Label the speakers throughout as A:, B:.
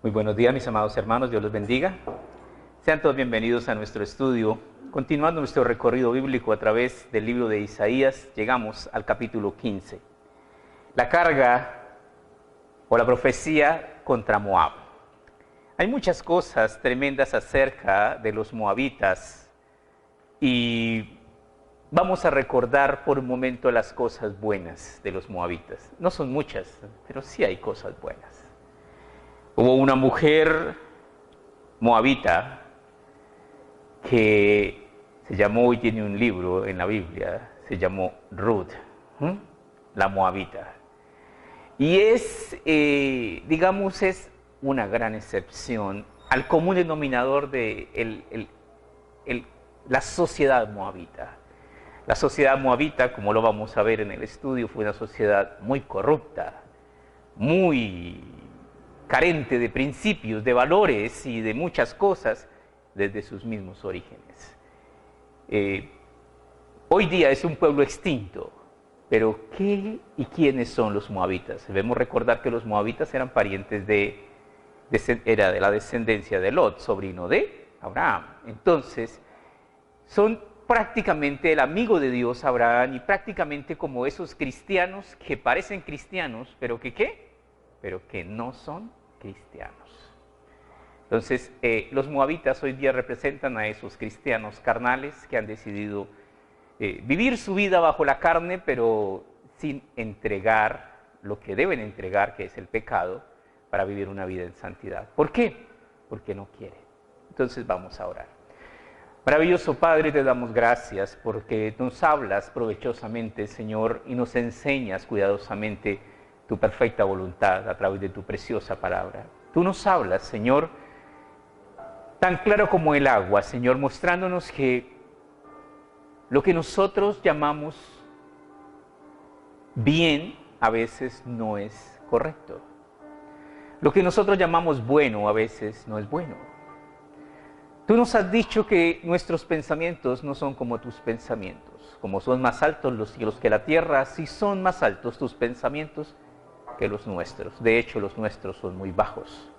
A: Muy buenos días, mis amados hermanos, Dios los bendiga. Sean todos bienvenidos a nuestro estudio. Continuando nuestro recorrido bíblico a través del libro de Isaías, llegamos al capítulo 15. La carga o la profecía contra Moab. Hay muchas cosas tremendas acerca de los moabitas y vamos a recordar por un momento las cosas buenas de los moabitas. No son muchas, pero sí hay cosas buenas. Hubo una mujer moabita que se llamó y tiene un libro en la Biblia, se llamó Ruth, la moabita. Y es una gran excepción al común denominador de la sociedad moabita. La sociedad moabita, como lo vamos a ver en el estudio, fue una sociedad muy corrupta, muy carente de principios, de valores y de muchas cosas desde sus mismos orígenes. Hoy día es un pueblo extinto, pero ¿qué y quiénes son los moabitas? Debemos recordar que los moabitas eran parientes era de la descendencia de Lot, sobrino de Abraham. Entonces, son prácticamente el amigo de Dios Abraham y prácticamente como esos cristianos que parecen cristianos, pero que ¿qué? Pero que no son cristianos. Entonces, los moabitas hoy día representan a esos cristianos carnales que han decidido vivir su vida bajo la carne, pero sin entregar lo que deben entregar, que es el pecado, para vivir una vida en santidad. ¿Por qué? Porque no quieren. Entonces vamos a orar. Maravilloso Padre, te damos gracias porque nos hablas provechosamente, Señor, y nos enseñas cuidadosamente tu perfecta voluntad a través de tu preciosa palabra. Tú nos hablas, Señor, tan claro como el agua, Señor, mostrándonos que lo que nosotros llamamos bien a veces no es correcto. Lo que nosotros llamamos bueno a veces no es bueno. Tú nos has dicho que nuestros pensamientos no son como tus pensamientos. Como son más altos los cielos que la tierra, así son más altos tus pensamientos que los nuestros. De hecho, los nuestros son muy bajos.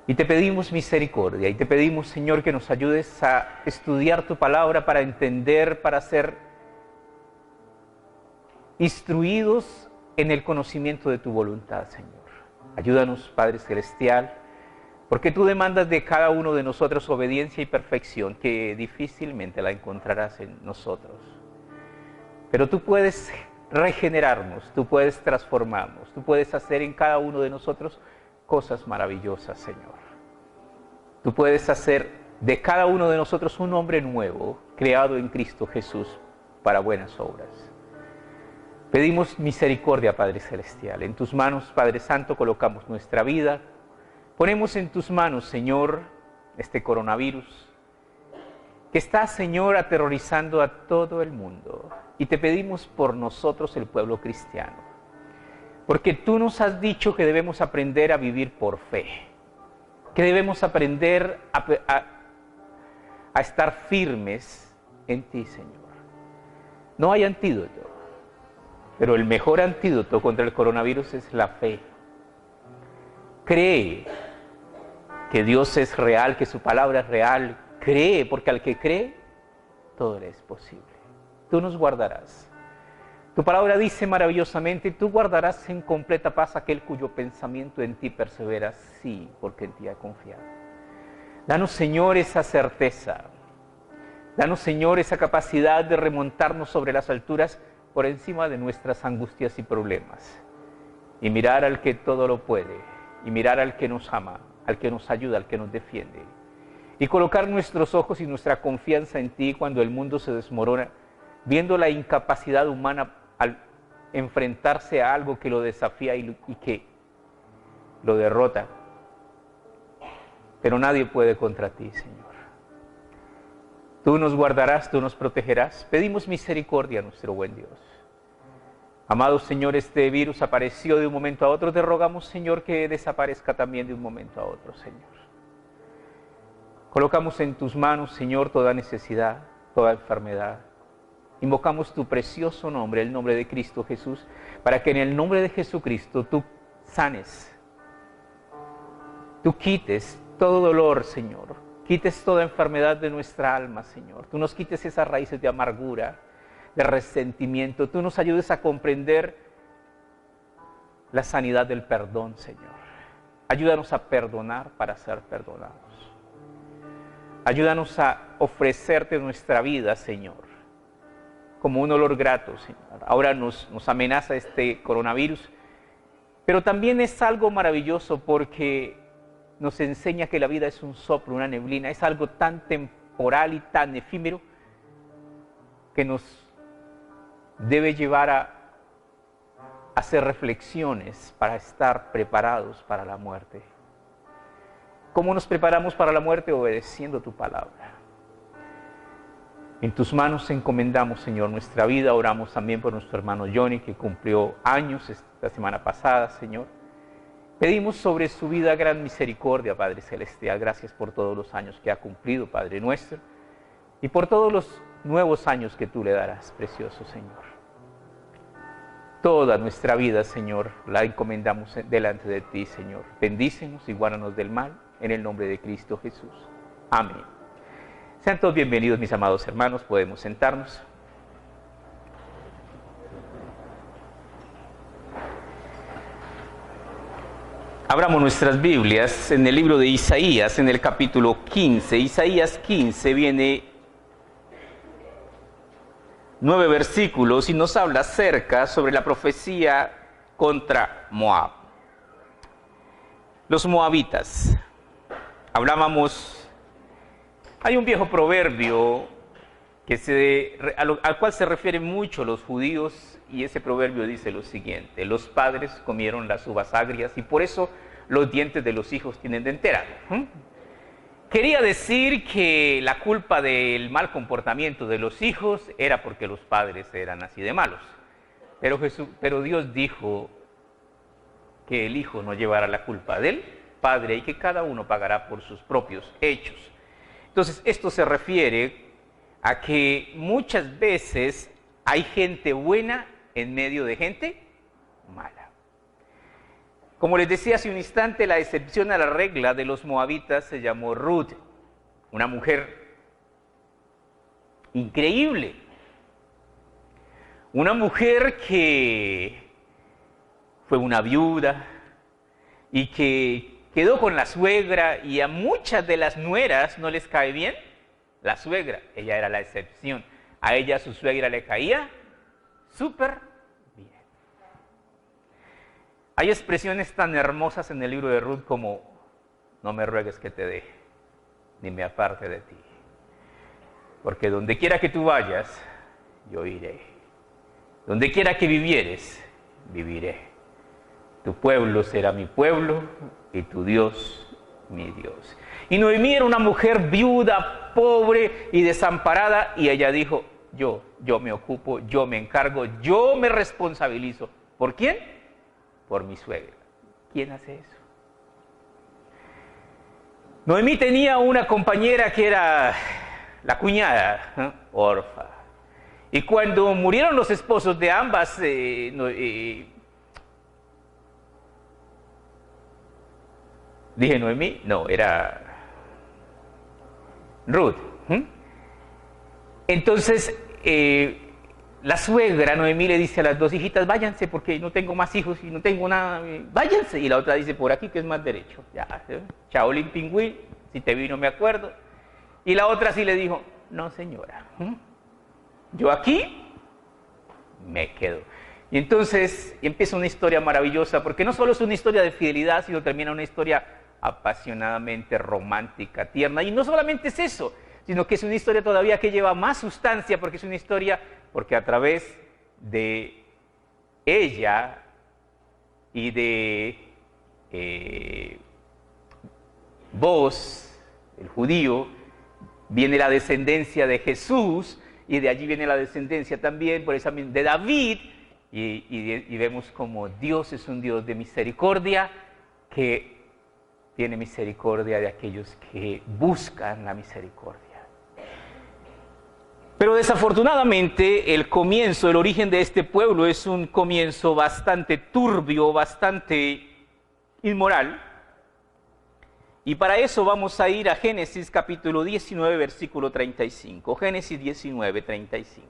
A: Y te pedimos misericordia y te pedimos, Señor, que nos ayudes a estudiar tu palabra para entender, para ser instruidos en el conocimiento de tu voluntad, Señor. Ayúdanos, Padre Celestial, porque tú demandas de cada uno de nosotros obediencia y perfección que difícilmente la encontrarás en nosotros. Pero tú puedes regenerarnos, tú puedes transformarnos, tú puedes hacer en cada uno de nosotros cosas maravillosas, Señor. Tú puedes hacer de cada uno de nosotros un hombre nuevo, creado en Cristo Jesús para buenas obras. Pedimos misericordia, Padre Celestial. En tus manos, Padre Santo, colocamos nuestra vida. Ponemos en tus manos, Señor, este coronavirus que está, Señor, aterrorizando a todo el mundo. Y te pedimos por nosotros, el pueblo cristiano. Porque tú nos has dicho que debemos aprender a vivir por fe. Que debemos aprender a estar firmes en ti, Señor. No hay antídoto. Pero el mejor antídoto contra el coronavirus es la fe. Cree que Dios es real, que su palabra es real. Cree, porque al que cree, todo le es posible. Tú nos guardarás. Tu palabra dice maravillosamente, tú guardarás en completa paz aquel cuyo pensamiento en ti persevera, sí, porque en ti ha confiado. Danos, Señor, esa certeza. Danos, Señor, esa capacidad de remontarnos sobre las alturas por encima de nuestras angustias y problemas. Y mirar al que todo lo puede. Y mirar al que nos ama, al que nos ayuda, al que nos defiende. Y colocar nuestros ojos y nuestra confianza en ti cuando el mundo se desmorona, viendo la incapacidad humana al enfrentarse a algo que lo desafía y que lo derrota. Pero nadie puede contra ti, Señor. Tú nos guardarás, tú nos protegerás. Pedimos misericordia a nuestro buen Dios. Amado Señor, este virus apareció de un momento a otro. Te rogamos, Señor, que desaparezca también de un momento a otro, Señor. Colocamos en tus manos, Señor, toda necesidad, toda enfermedad. Invocamos tu precioso nombre, el nombre de Cristo Jesús, para que en el nombre de Jesucristo tú sanes tú quites todo dolor, Señor. Quites toda enfermedad de nuestra alma, Señor. Tú nos quites esas raíces de amargura, de resentimiento. Tú nos ayudes a comprender la sanidad del perdón, Señor. Ayúdanos a perdonar para ser perdonados. Ayúdanos a ofrecerte nuestra vida, Señor, como un olor grato, Señor. Ahora nos amenaza este coronavirus, pero también es algo maravilloso porque nos enseña que la vida es un soplo, una neblina, es algo tan temporal y tan efímero que nos debe llevar a hacer reflexiones para estar preparados para la muerte. ¿Cómo nos preparamos para la muerte? Obedeciendo tu palabra. En tus manos encomendamos, Señor, nuestra vida. Oramos también por nuestro hermano Johnny, que cumplió años esta semana pasada, Señor. Pedimos sobre su vida gran misericordia, Padre Celestial. Gracias por todos los años que ha cumplido, Padre nuestro, y por todos los nuevos años que tú le darás, precioso Señor. Toda nuestra vida, Señor, la encomendamos delante de ti, Señor. Bendícenos y guárdanos del mal, en el nombre de Cristo Jesús. Amén. Sean todos bienvenidos, mis amados hermanos. Podemos sentarnos. Abramos nuestras Biblias en el libro de Isaías, en el capítulo 15. Isaías 15 viene 9 versículos y nos habla acerca sobre la profecía contra Moab. Los moabitas. Hay un viejo proverbio al cual se refieren mucho los judíos, y ese proverbio dice lo siguiente: los padres comieron las uvas agrias y por eso los dientes de los hijos tienen dentera. Quería decir que la culpa del mal comportamiento de los hijos era porque los padres eran así de malos. Pero Dios dijo que el hijo no llevará la culpa del padre y que cada uno pagará por sus propios hechos. Entonces, esto se refiere a que muchas veces hay gente buena en medio de gente mala. Como les decía hace un instante, la excepción a la regla de los moabitas se llamó Ruth, una mujer increíble, una mujer que fue una viuda y que quedó con la suegra, y a muchas de las nueras no les cae bien la suegra. Ella era la excepción. A ella su suegra le caía súper bien. Hay expresiones tan hermosas en el libro de Ruth como: no me ruegues que te deje, ni me aparte de ti, porque donde quiera que tú vayas, yo iré. Donde quiera que vivieres, viviré. Tu pueblo será mi pueblo y tu Dios mi Dios. Y Noemí era una mujer viuda, pobre y desamparada, y ella dijo: yo me ocupo, yo me encargo, yo me responsabilizo. ¿Por quién? Por mi suegra. ¿Quién hace eso? Noemí tenía una compañera que era la cuñada, Orfa. Y cuando murieron los esposos de ambas, dije Noemí, no, era Ruth. Entonces, la suegra Noemí le dice a las dos hijitas: váyanse porque no tengo más hijos y no tengo nada, váyanse. Y la otra dice: por aquí que es más derecho. Ya, chaolín pingüín, si te vi no me acuerdo. Y la otra sí le dijo: no señora, yo aquí me quedo. Y entonces empieza una historia maravillosa, porque no solo es una historia de fidelidad, sino también una historia apasionadamente romántica, tierna. Y no solamente es eso, sino que es una historia todavía que lleva más sustancia, porque es una historia, porque a través de ella y de Boaz, el judío, viene la descendencia de Jesús, y de allí viene la descendencia también por esa de David, y vemos como Dios es un Dios de misericordia, que tiene misericordia de aquellos que buscan la misericordia. Pero desafortunadamente el origen de este pueblo es un comienzo bastante turbio, bastante inmoral. Y para eso vamos a ir a Génesis capítulo 19, versículo 35. Génesis 19, 35.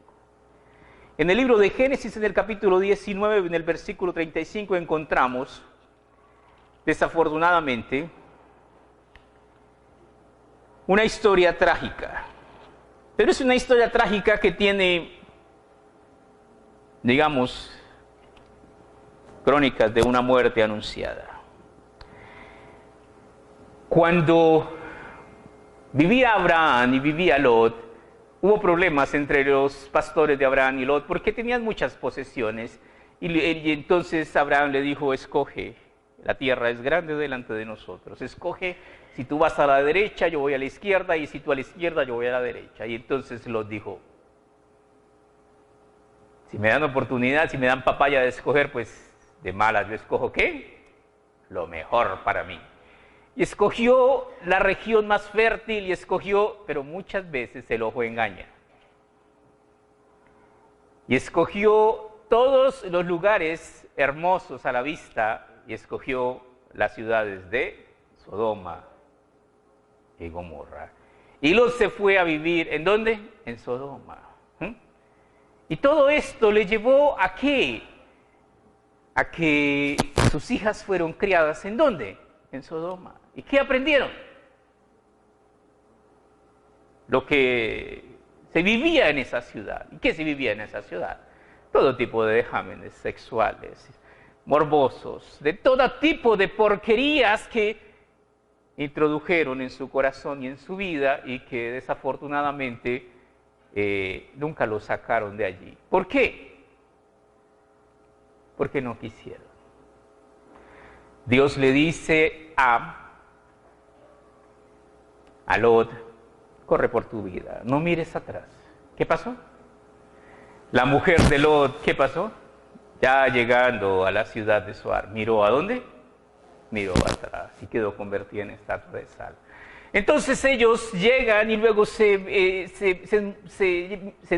A: En el libro de Génesis, en el capítulo 19, en el versículo 35, encontramos, desafortunadamente, una historia trágica. Pero es una historia trágica que tiene, digamos, crónicas de una muerte anunciada. Cuando vivía Abraham y vivía Lot, hubo problemas entre los pastores de Abraham y Lot porque tenían muchas posesiones. Y entonces Abraham le dijo, escoge, la tierra es grande delante de nosotros. Escoge, si tú vas a la derecha, yo voy a la izquierda, y si tú a la izquierda, yo voy a la derecha. Y entonces Lot dijo, si me dan oportunidad, si me dan papaya de escoger, pues de malas yo escojo, ¿qué? Lo mejor para mí. Y escogió la región más fértil y escogió, pero muchas veces el ojo engaña. Y escogió todos los lugares hermosos a la vista y escogió las ciudades de Sodoma y Gomorra. Y Lot se fue a vivir, ¿en dónde? En Sodoma. Y todo esto le llevó a ¿qué? A que sus hijas fueron criadas, ¿en dónde? En Sodoma. ¿Y qué aprendieron? Lo que se vivía en esa ciudad. ¿Y qué se vivía en esa ciudad? Todo tipo de vejámenes sexuales, morbosos, de todo tipo de porquerías que introdujeron en su corazón y en su vida y que desafortunadamente nunca lo sacaron de allí. ¿Por qué? Porque no quisieron. Dios le dice a Lot, corre por tu vida, no mires atrás. ¿Qué pasó? La mujer de Lot, ¿qué pasó? Ya llegando a la ciudad de Zoar, ¿miró a dónde? Miró atrás y quedó convertida en estatua de sal. Entonces ellos llegan y luego se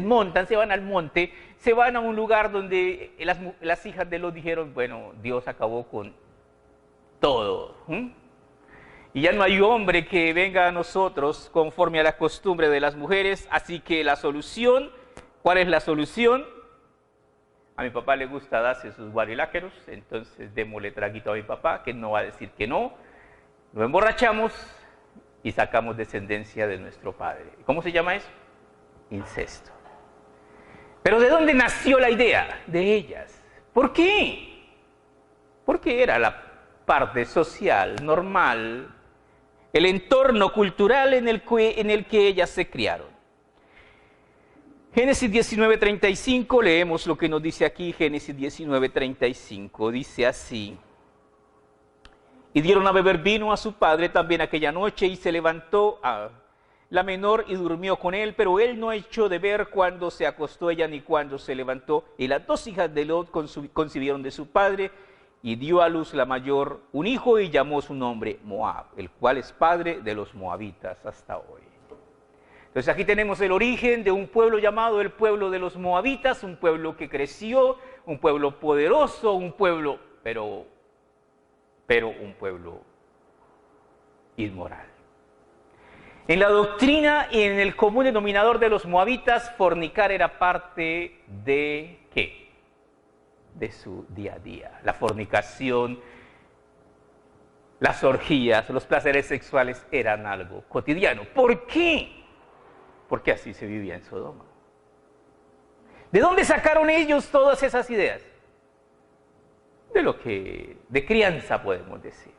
A: montan, se van al monte, se van a un lugar donde las hijas de Lot dijeron, bueno, Dios acabó con todo. Y ya no hay hombre que venga a nosotros conforme a la costumbre de las mujeres, así que la solución, ¿cuál es la solución? A mi papá le gusta darse sus guariláqueros, entonces démosle traguito a mi papá, que no va a decir que no, lo emborrachamos y sacamos descendencia de nuestro padre. ¿Cómo se llama eso? Incesto. Pero ¿de dónde nació la idea? De ellas. ¿Por qué? Porque era la parte social, normal, el entorno cultural en el que ellas se criaron. Génesis 19:35, leemos lo que nos dice aquí, Génesis 19:35, dice así. Y dieron a beber vino a su padre también aquella noche, y se levantó la menor y durmió con él, pero él no echó de ver cuando se acostó ella ni cuando se levantó. Y las dos hijas de Lot concibieron de su padre, y dio a luz la mayor un hijo y llamó su nombre Moab, el cual es padre de los moabitas hasta hoy. Entonces aquí tenemos el origen de un pueblo llamado el pueblo de los moabitas, un pueblo que creció, un pueblo poderoso, un pueblo, pero un pueblo inmoral. En la doctrina y en el común denominador de los moabitas, fornicar era parte de ¿qué? De su día a día. La fornicación, las orgías, los placeres sexuales eran algo cotidiano. ¿Por qué? Porque así se vivía en Sodoma. ¿De dónde sacaron ellos todas esas ideas? De crianza podemos decir.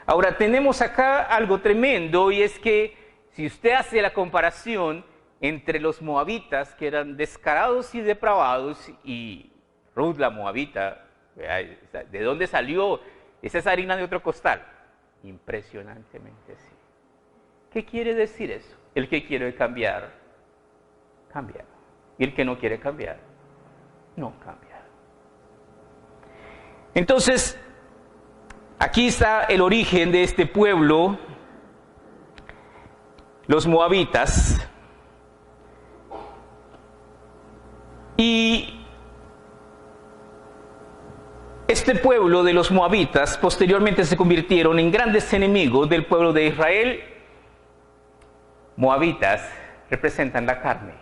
A: Ahora tenemos acá algo tremendo, y es que si usted hace la comparación entre los moabitas, que eran descarados y depravados, y Ruth la moabita, ¿de dónde salió? Esa es harina de otro costal. Impresionantemente sí. ¿Qué quiere decir eso? El que quiere cambiar, cambia. Y el que no quiere cambiar, no cambia. Entonces, aquí está el origen de este pueblo, los moabitas. Y Este pueblo de los moabitas posteriormente se convirtieron en grandes enemigos del pueblo de Israel. Moabitas representan la carne.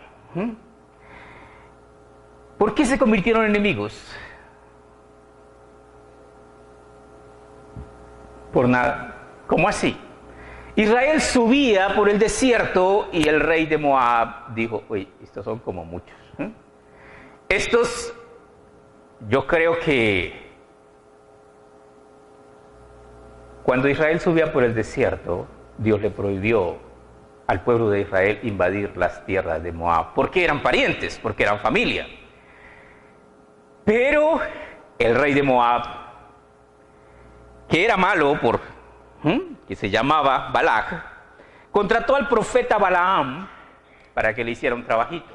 A: ¿Por qué se convirtieron en enemigos? Por nada. ¿Cómo así? Israel subía por el desierto y el rey de Moab dijo, oye, estos son como muchos. Estos, yo creo que cuando Israel subía por el desierto, Dios le prohibió al pueblo de Israel invadir las tierras de Moab, porque eran parientes, porque eran familia. Pero el rey de Moab, que era malo, que se llamaba Balac, contrató al profeta Balaam para que le hiciera un trabajito.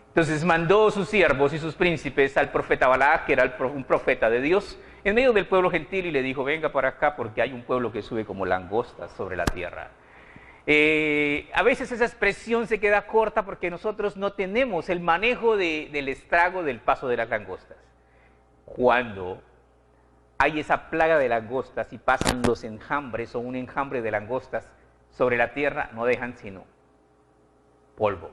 A: Entonces mandó sus siervos y sus príncipes al profeta Balac, que era un profeta de Dios, en medio del pueblo gentil, y le dijo, venga para acá porque hay un pueblo que sube como langostas sobre la tierra. A veces esa expresión se queda corta porque nosotros no tenemos el manejo del estrago del paso de las langostas. Cuando hay esa plaga de langostas y pasan los enjambres o un enjambre de langostas sobre la tierra, no dejan sino polvo.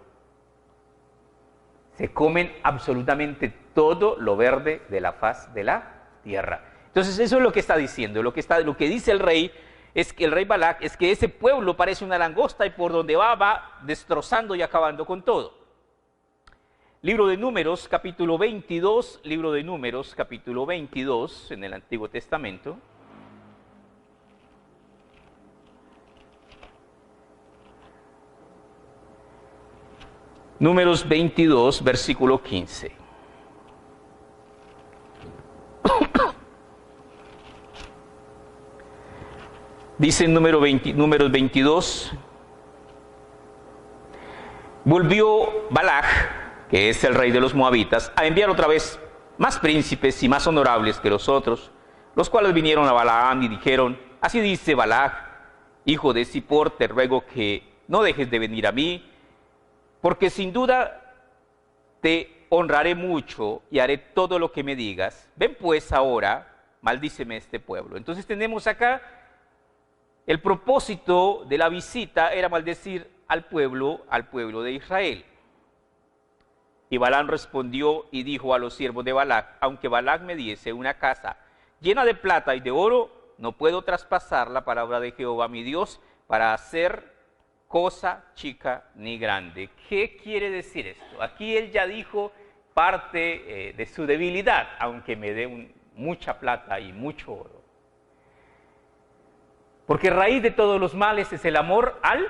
A: Se comen absolutamente todo lo verde de la faz de la tierra. Entonces eso es lo que está diciendo. Lo que dice el rey es que el rey Balac es que ese pueblo parece una langosta y por donde va destrozando y acabando con todo. Libro de Números, capítulo 22, libro de Números, capítulo 22, en el Antiguo Testamento. Números 22, versículo 15. Dice en Números 22, volvió Balac, que es el rey de los moabitas, a enviar otra vez más príncipes y más honorables que los otros, los cuales vinieron a Balaam y dijeron, así dice Balac, hijo de Zippor, te ruego que no dejes de venir a mí, porque sin duda te honraré mucho y haré todo lo que me digas. Ven pues ahora, maldíceme este pueblo. Entonces tenemos acá, el propósito de la visita era maldecir al pueblo de Israel. Y Balaam respondió y dijo a los siervos de Balac, aunque Balac me diese una casa llena de plata y de oro, no puedo traspasar la palabra de Jehová mi Dios para hacer cosa chica ni grande. ¿Qué quiere decir esto? Aquí él ya dijo parte de su debilidad, aunque me dé mucha plata y mucho oro. Porque raíz de todos los males es el amor al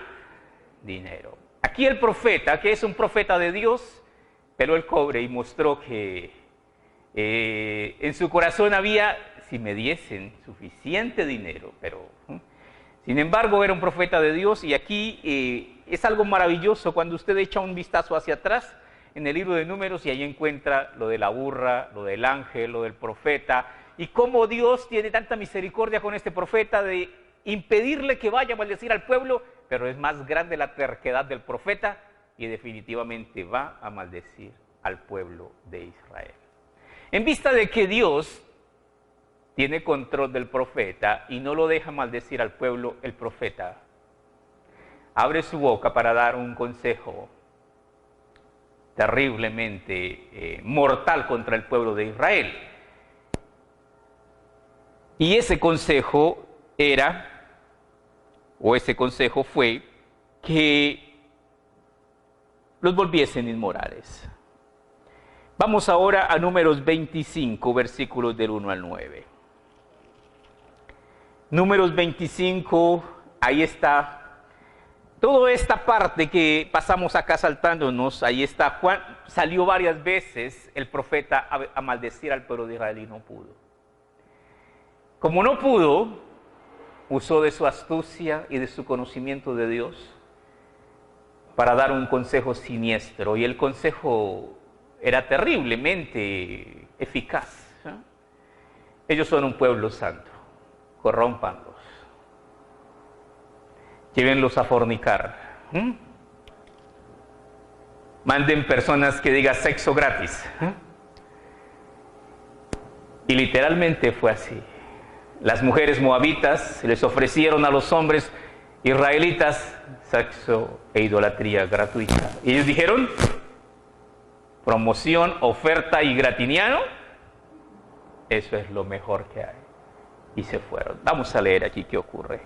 A: dinero. Aquí el profeta, que es un profeta de Dios, peló el cobre y mostró que en su corazón había, si me diesen suficiente dinero, pero sin embargo era un profeta de Dios. Y aquí es algo maravilloso cuando usted echa un vistazo hacia atrás en el libro de Números y ahí encuentra lo de la burra, lo del ángel, lo del profeta, y cómo Dios tiene tanta misericordia con este profeta de impedirle que vaya a maldecir al pueblo, pero es más grande la terquedad del profeta y definitivamente va a maldecir al pueblo de Israel. En vista de que Dios tiene control del profeta y no lo deja maldecir al pueblo, el profeta abre su boca para dar un consejo terriblemente mortal contra el pueblo de Israel. Y ese consejo fue que los volviesen inmorales. Vamos ahora a Números 25, versículos del 1 al 9. Números 25, ahí está toda esta parte que pasamos acá saltándonos. Ahí está Juan, salió varias veces el profeta a maldecir al pueblo de Israel y no pudo. Como no pudo, usó de su astucia y de su conocimiento de Dios para dar un consejo siniestro, y el consejo era terriblemente eficaz. Ellos son un pueblo santo, corrómpanlos, llévenlos a fornicar, manden personas que digan sexo gratis, Y literalmente fue así. Las mujeres moabitas les ofrecieron a los hombres israelitas sexo e idolatría gratuita. Y ellos dijeron, promoción, oferta y gratiniano, eso es lo mejor que hay. Y se fueron. Vamos a leer aquí qué ocurre.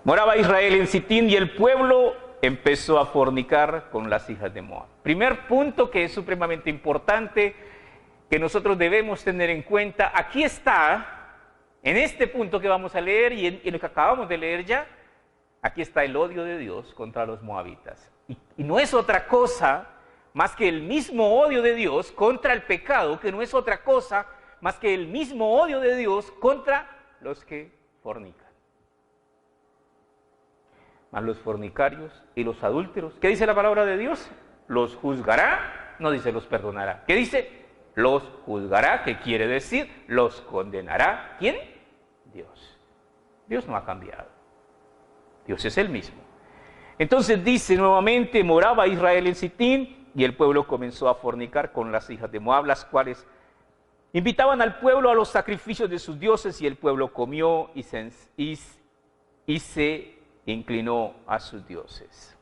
A: Moraba Israel en Sitín y el pueblo empezó a fornicar con las hijas de Moab. Primer punto que es supremamente importante, que nosotros debemos tener en cuenta. Aquí está, en este punto que vamos a leer y en lo que acabamos de leer ya, aquí está el odio de Dios contra los moabitas. Y no es otra cosa más que el mismo odio de Dios contra el pecado, que no es otra cosa más que el mismo odio de Dios contra los que fornican. Mas los fornicarios y los adúlteros, ¿qué dice la palabra de Dios? Los juzgará, no dice los perdonará. ¿Qué dice? Los juzgará, ¿qué quiere decir? Los condenará. ¿Quién? Dios. Dios no ha cambiado. Dios es el mismo. Entonces dice nuevamente, moraba Israel en Sitín y el pueblo comenzó a fornicar con las hijas de Moab, las cuales invitaban al pueblo a los sacrificios de sus dioses y el pueblo comió y se inclinó a sus dioses.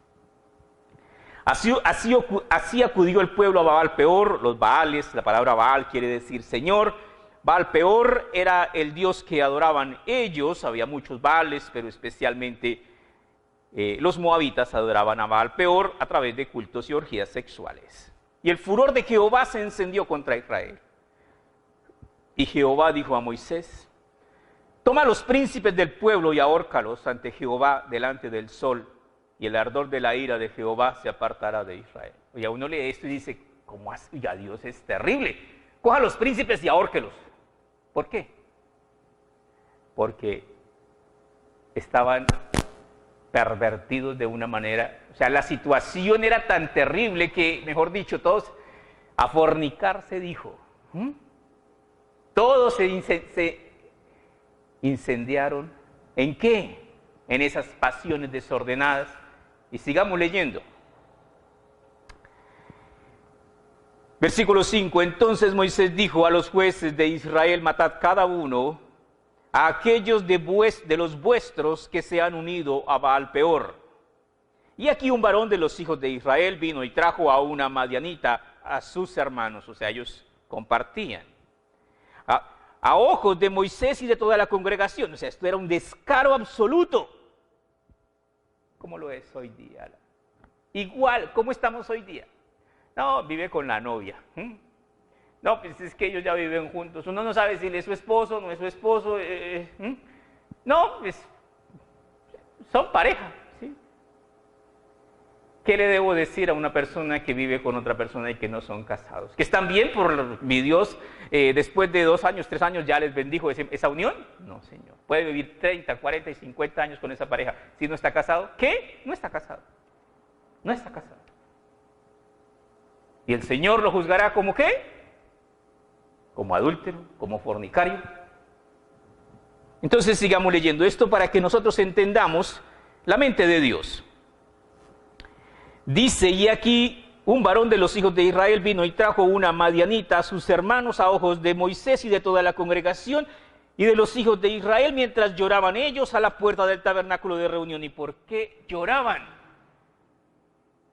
A: Así acudió el pueblo a Baal Peor, los Baales, la palabra Baal quiere decir Señor. Baal Peor era el dios que adoraban ellos, había muchos Baales, pero especialmente los moabitas adoraban a Baal Peor a través de cultos y orgías sexuales. Y el furor de Jehová se encendió contra Israel. Y Jehová dijo a Moisés, toma a los príncipes del pueblo y ahórcalos ante Jehová delante del sol, y el ardor de la ira de Jehová se apartará de Israel. Oye, uno lee esto y dice, ¿cómo así? Ya Dios es terrible. Coja a los príncipes y ahórquelos. ¿Por qué? Porque estaban pervertidos de una manera, o sea, la situación era tan terrible que, mejor dicho, todos a fornicar se dijo. Todos se incendiaron. ¿En qué? En esas pasiones desordenadas. Y sigamos leyendo. Versículo 5. Entonces Moisés dijo a los jueces de Israel, matad cada uno a aquellos de los vuestros que se han unido a Baal Peor. Y aquí un varón de los hijos de Israel vino y trajo a una madianita a sus hermanos, o sea, ellos compartían. A ojos de Moisés y de toda la congregación, o sea, esto era un descaro absoluto. ¿Cómo lo es hoy día? Igual, ¿cómo estamos hoy día? No, vive con la novia. No, pues es que ellos ya viven juntos. Uno no sabe si él es su esposo, no es su esposo. No, pues son pareja. ¿Sí? ¿Qué le debo decir a una persona que vive con otra persona y que no son casados? ¿Que están bien por mi Dios? Después de 2 años, 3 años ya les bendijo esa unión. No, Señor. Puede vivir 30, 40 y 50 años con esa pareja. Si no está casado, ¿qué? No está casado. No está casado. Y el Señor lo juzgará como ¿qué? Como adúltero, como fornicario. Entonces sigamos leyendo esto para que nosotros entendamos la mente de Dios. Dice, y aquí un varón de los hijos de Israel vino y trajo una madianita a sus hermanos a ojos de Moisés y de toda la congregación y de los hijos de Israel, mientras lloraban ellos a la puerta del tabernáculo de reunión. ¿Y por qué lloraban?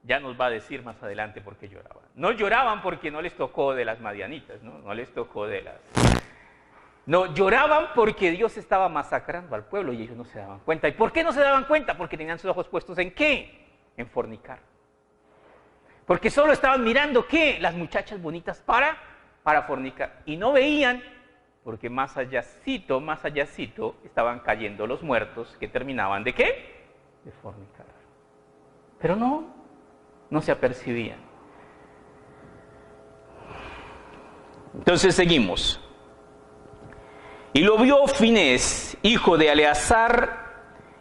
A: Ya nos va a decir más adelante por qué lloraban. No lloraban porque no les tocó de las madianitas, no les tocó de las... No, lloraban porque Dios estaba masacrando al pueblo y ellos no se daban cuenta. ¿Y por qué no se daban cuenta? Porque tenían sus ojos puestos ¿en qué? En fornicar. Porque solo estaban mirando ¿qué? Las muchachas bonitas para fornicar. Y no veían, porque más allácito, estaban cayendo los muertos que terminaban ¿de qué? De fornicar. Pero no se apercibían. Entonces seguimos. Y lo vio Finés, hijo de Eleazar,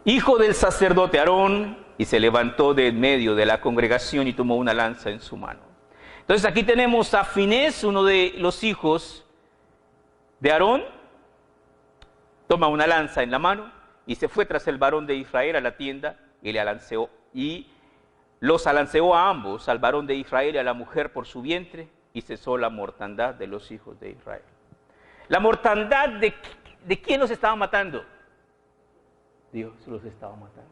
A: hijo del sacerdote Aarón, y se levantó de en medio de la congregación y tomó una lanza en su mano. Entonces aquí tenemos a Finés, uno de los hijos de Aarón, toma una lanza en la mano y se fue tras el varón de Israel a la tienda y le alanceó y los alanceó a ambos, al varón de Israel y a la mujer por su vientre, y cesó la mortandad de los hijos de Israel. La mortandad de quién los estaba matando. Dios los estaba matando.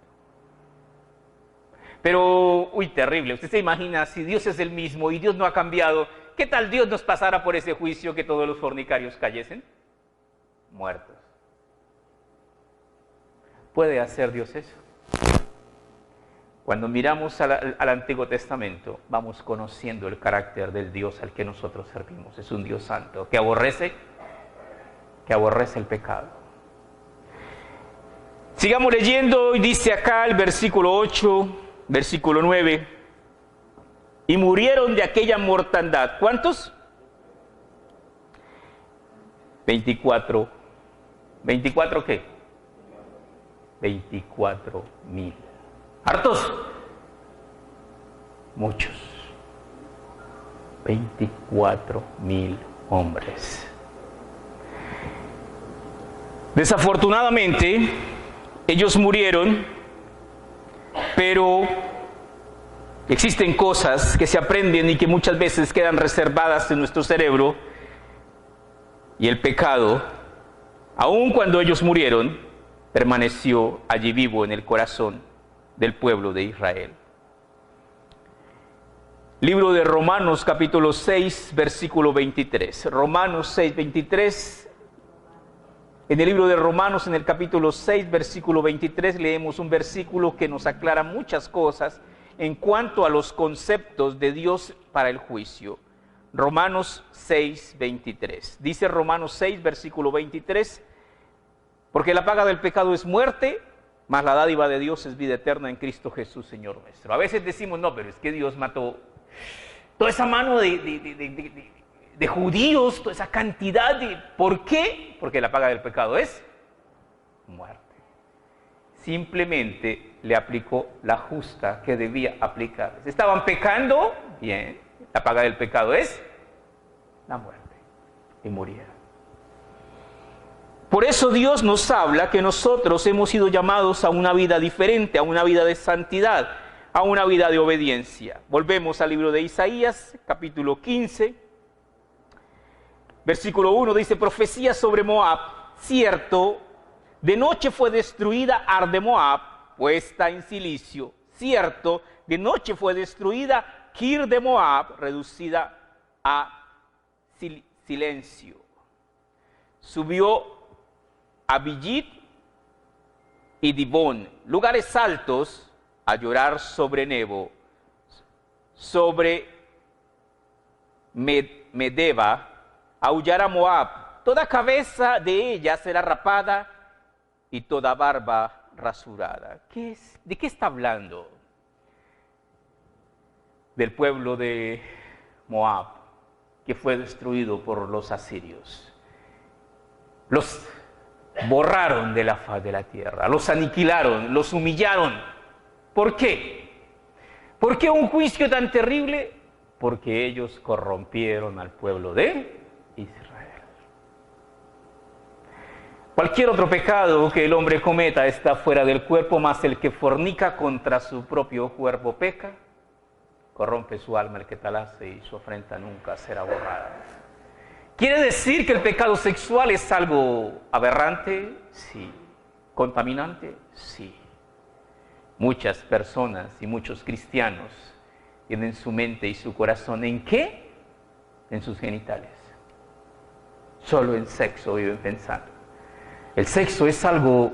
A: Pero, terrible. Usted se imagina, si Dios es el mismo y Dios no ha cambiado, ¿qué tal Dios nos pasara por ese juicio que todos los fornicarios cayesen? Muertos. ¿Puede hacer Dios eso? Cuando miramos al Antiguo Testamento, vamos conociendo el carácter del Dios al que nosotros servimos. Es un Dios santo que aborrece el pecado. Sigamos leyendo, y dice acá el versículo 8, versículo 9, y murieron de aquella mortandad. ¿Cuántos? 24. ¿24 qué? 24,000. ¿Hartos? Muchos. 24,000 hombres. Desafortunadamente, ellos murieron, pero existen cosas que se aprenden y que muchas veces quedan reservadas en nuestro cerebro, y el pecado, aun cuando ellos murieron, permaneció allí vivo en el corazón del pueblo de Israel. Libro de Romanos, capítulo 6, versículo 23. Romanos 6, 23. En el libro de Romanos, en el capítulo 6, versículo 23, leemos un versículo que nos aclara muchas cosas en cuanto a los conceptos de Dios para el juicio. Romanos 6, 23. Dice Romanos 6, versículo 23, porque la paga del pecado es muerte, mas la dádiva de Dios es vida eterna en Cristo Jesús, Señor nuestro. A veces decimos, no, pero es que Dios mató toda esa mano de judíos, toda esa cantidad de... ¿Por qué? Porque la paga del pecado es muerte. Simplemente le aplicó la justa que debía aplicar. Estaban pecando, bien, la paga del pecado es la muerte. Y murieron. Por eso Dios nos habla que nosotros hemos sido llamados a una vida diferente, a una vida de santidad, a una vida de obediencia. Volvemos al libro de Isaías, capítulo 15, versículo 1, dice, profecía sobre Moab, cierto, de noche fue destruida Ar de Moab, puesta en silicio, cierto, de noche fue destruida Kir de Moab, reducida a silencio. Subió Abiyit y Dibón, lugares altos, a llorar sobre Nebo, sobre Medeba, a aullar a Moab. Toda cabeza de ella será rapada y toda barba rasurada. ¿De qué está hablando? Del pueblo de Moab, que fue destruido por los asirios. Los borraron de la faz de la tierra, los aniquilaron, los humillaron. ¿Por qué? ¿Por qué un juicio tan terrible? Porque ellos corrompieron al pueblo de Israel. Cualquier otro pecado que el hombre cometa está fuera del cuerpo, mas el que fornica contra su propio cuerpo peca, corrompe su alma el que tal hace y su afrenta nunca será borrada. ¿Quiere decir que el pecado sexual es algo aberrante? Sí. ¿Contaminante? Sí. Muchas personas y muchos cristianos tienen su mente y su corazón ¿en qué? En sus genitales. Solo en sexo viven pensando. El sexo es algo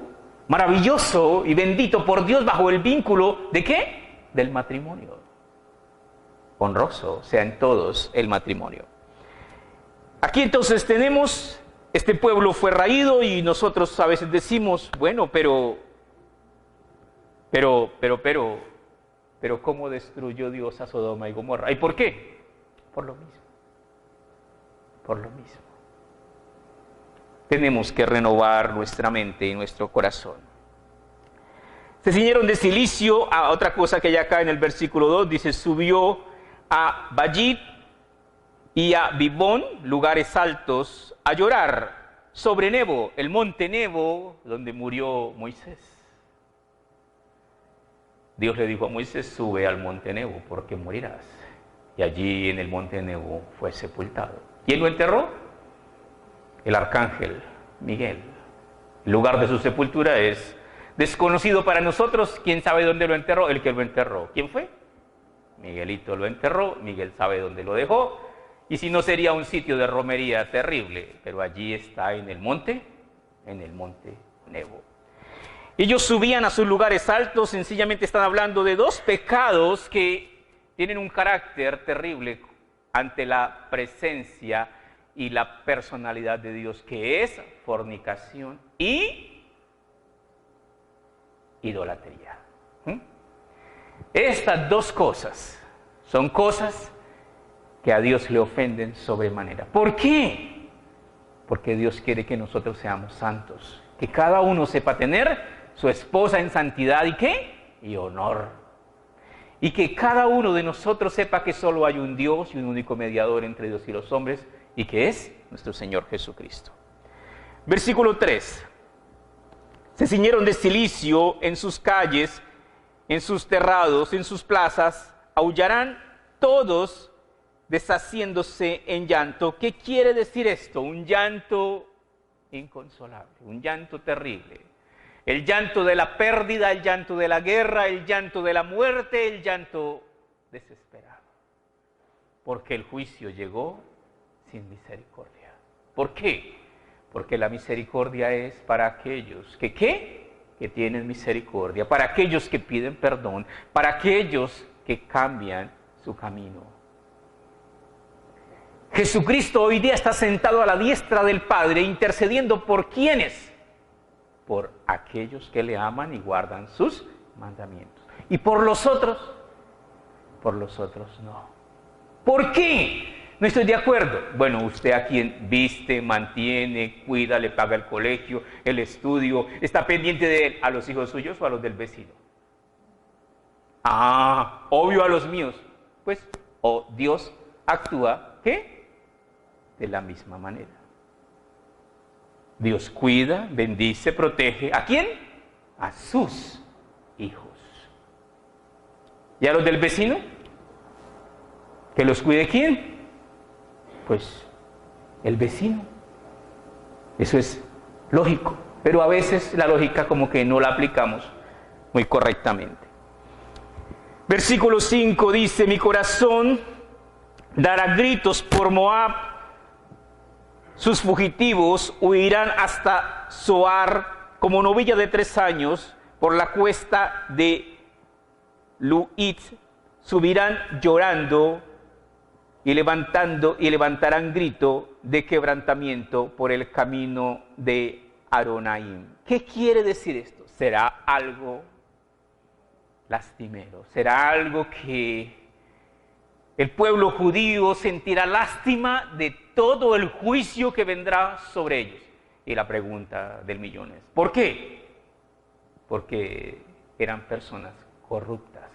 A: maravilloso y bendito por Dios bajo el vínculo ¿de qué? Del matrimonio. Honroso sea en todos el matrimonio. Aquí entonces tenemos, este pueblo fue raído y nosotros a veces decimos, bueno, pero ¿cómo destruyó Dios a Sodoma y Gomorra? ¿Y por qué? Por lo mismo. Por lo mismo. Tenemos que renovar nuestra mente y nuestro corazón. Se ciñeron de silicio a otra cosa que hay acá en el versículo 2, dice, subió a Bayit y a Bibón, lugares altos, a llorar sobre Nebo, el monte Nebo, donde murió Moisés. Dios le dijo a Moisés, sube al monte Nebo porque morirás. Y allí en el monte Nebo fue sepultado. ¿Quién lo enterró? el arcángel Miguel. El lugar de su sepultura es desconocido para nosotros. ¿Quién sabe dónde lo enterró? El que lo enterró. ¿Quién fue? Miguelito lo enterró, Miguel sabe dónde lo dejó. Y si no, sería un sitio de romería terrible, pero allí está en el monte Nebo. Ellos subían a sus lugares altos, sencillamente están hablando de dos pecados que tienen un carácter terrible ante la presencia y la personalidad de Dios, que es fornicación y idolatría. Estas dos cosas son cosas que a Dios le ofenden sobremanera. ¿Por qué? Porque Dios quiere que nosotros seamos santos, que cada uno sepa tener su esposa en santidad y ¿qué? Y honor. Y que cada uno de nosotros sepa que solo hay un Dios y un único mediador entre Dios y los hombres, y que es nuestro Señor Jesucristo. Versículo 3. Se ciñeron de cilicio en sus calles, en sus terrados, en sus plazas, aullarán todos deshaciéndose en llanto. ¿Qué quiere decir esto? Un llanto inconsolable, un llanto terrible. El llanto de la pérdida, el llanto de la guerra, el llanto de la muerte, el llanto desesperado. Porque el juicio llegó sin misericordia. ¿Por qué? Porque la misericordia es para aquellos que ¿qué? Que tienen misericordia, para aquellos que piden perdón, para aquellos que cambian su camino. Jesucristo hoy día está sentado a la diestra del Padre, intercediendo por ¿quiénes? Por aquellos que le aman y guardan sus mandamientos. ¿Y por los otros? Por los otros no. ¿Por qué? No estoy de acuerdo. Bueno, usted a quien viste, mantiene, cuida, le paga el colegio, el estudio, está pendiente de él, ¿a los hijos suyos o a los del vecino? Obvio a los míos. Pues, Dios actúa, ¿qué? De la misma manera. Dios cuida, bendice, protege. ¿A quién? A sus hijos. ¿Y a los del vecino? ¿Que los cuide quién? Pues el vecino. Eso es lógico, pero a veces la lógica como que no la aplicamos muy correctamente. Versículo 5 dice: mi corazón dará gritos por Moab, sus fugitivos huirán hasta Zoar como novilla de 3 años, por la cuesta de Luit subirán llorando y levantarán grito de quebrantamiento por el camino de Aronaim. ¿Qué quiere decir esto? ¿Será algo lastimero? ¿Será algo que el pueblo judío sentirá lástima de todo el juicio que vendrá sobre ellos? Y la pregunta del millón es, ¿por qué? Porque eran personas corruptas.